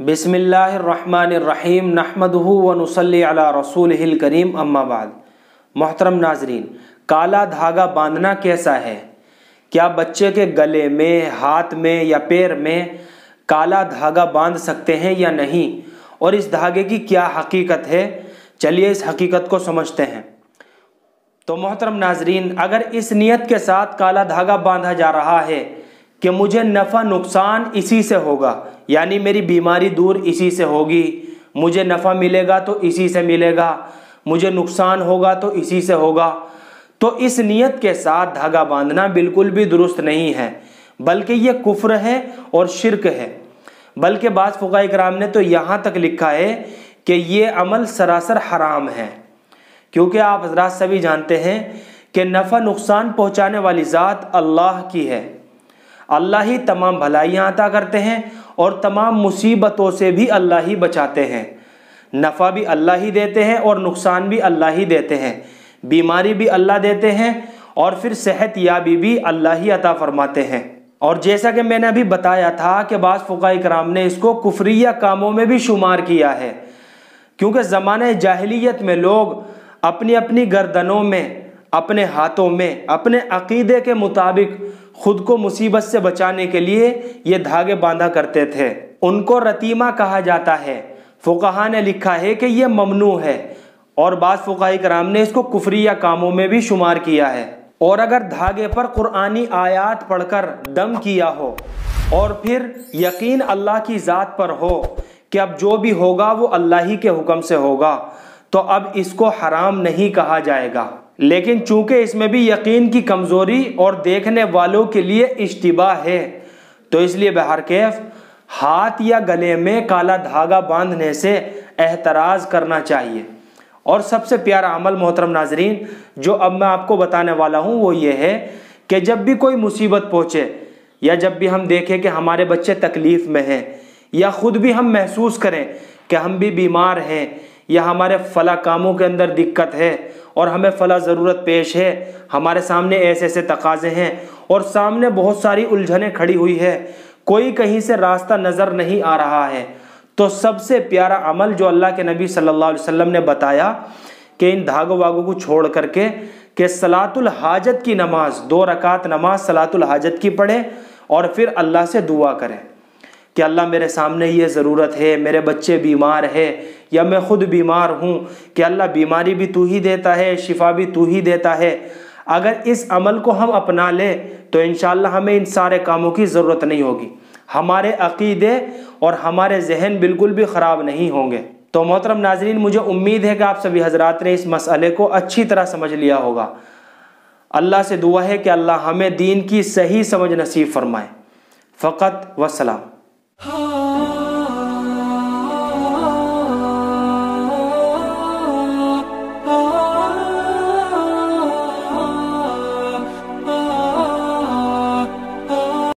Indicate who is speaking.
Speaker 1: बिस्मिल्लाहिर्रहमानिर्रहीम नहमदुहु व नुसल्ली अला रसूलिहिल करीम अम्मा बाद। मोहतरम नाजरीन, काला धागा बांधना कैसा है? क्या बच्चे के गले में, हाथ में या पैर में काला धागा बांध सकते हैं या नहीं, और इस धागे की क्या हकीकत है? चलिए इस हकीकत को समझते हैं। तो मोहतरम नाजरीन, अगर इस नियत के साथ काला धागा बांधा जा रहा है कि मुझे नफ़ा नुकसान इसी से होगा, यानी मेरी बीमारी दूर इसी से होगी, मुझे नफ़ा मिलेगा तो इसी से मिलेगा, मुझे नुकसान होगा तो इसी से होगा, तो इस नियत के साथ धागा बांधना बिल्कुल भी दुरुस्त नहीं है, बल्कि ये कुफ्र है और शिरक है। बल्कि बाज़ फुक़हा किराम ने तो यहाँ तक लिखा है कि ये अमल सरासर हराम है, क्योंकि आप हज़रात सभी जानते हैं कि नफ़ा नुकसान पहुँचाने वाली ज़ात अल्लाह की है। अल्लाह ही तमाम भलाइयाँ अता करते हैं और तमाम मुसीबतों से भी अल्लाह ही बचाते हैं। नफ़ा भी अल्लाह ही देते हैं और नुकसान भी अल्लाह ही देते हैं, बीमारी भी अल्लाह देते हैं और फिर सेहत याबी भी अल्लाह ही अता फरमाते हैं। और जैसा कि मैंने अभी बताया था कि बाज़ फुक़हा किराम ने इसको कुफ्रिया कामों में भी शुमार किया है, क्योंकि ज़माने जाहिलियत में लोग अपनी अपनी गर्दनों में, अपने हाथों में, अपने अक़ीदे के मुताबिक खुद को मुसीबत से बचाने के लिए ये धागे बांधा करते थे। उनको रतीमा कहा जाता है। फुक़हा ने लिखा है कि ये ममनू है, और बाज़ फुक़हा किराम ने इसको कुफ्रिया कामों में भी शुमार किया है। और अगर धागे पर कुरानी आयात पढ़कर दम किया हो और फिर यकीन अल्लाह की ज़ात पर हो कि अब जो भी होगा वो अल्लाह ही के हुक्म से होगा, तो अब इसको हराम नहीं कहा जाएगा। लेकिन चूंकि इसमें भी यकीन की कमज़ोरी और देखने वालों के लिए इश्तिबाह है, तो इसलिए बहरकैफ हाथ या गले में काला धागा बांधने से एहतराज़ करना चाहिए। और सबसे प्यारा अमल मोहतरम नाजरीन जो अब मैं आपको बताने वाला हूँ वो ये है कि जब भी कोई मुसीबत पहुँचे, या जब भी हम देखें कि हमारे बच्चे तकलीफ़ में हैं, या ख़ुद भी हम महसूस करें कि हम भी बीमार हैं, या हमारे फ़ला कामों के अंदर दिक्कत है और हमें फ़ला ज़रूरत पेश है, हमारे सामने ऐसे ऐसे तकाज़े हैं और सामने बहुत सारी उलझनें खड़ी हुई है, कोई कहीं से रास्ता नज़र नहीं आ रहा है, तो सबसे प्यारा अमल जो अल्लाह के नबी सल्लल्लाहु अलैहि वसल्लम ने बताया कि इन धागों वागों को छोड़ करके कि सलातुल हाजत की नमाज, 2 रकात नमाज सलातुल हाजत की पढ़े और फिर अल्लाह से दुआ करें कि अल्लाह मेरे सामने ये ज़रूरत है, मेरे बच्चे बीमार है या मैं ख़ुद बीमार हूँ, कि अल्लाह बीमारी भी तू ही देता है, शिफा भी तू ही देता है। अगर इस अमल को हम अपना लें तो इंशाअल्लाह हमें इन सारे कामों की ज़रूरत नहीं होगी, हमारे अक़ीदे और हमारे जहन बिल्कुल भी ख़राब नहीं होंगे। तो मोहतरम नाज़रीन, मुझे उम्मीद है कि आप सभी हज़रात ने इस मसले को अच्छी तरह समझ लिया होगा। अल्लाह से दुआ है कि अल्लाह हमें दीन की सही समझ नसीब फरमाए। फ़क़त वस्सलाम।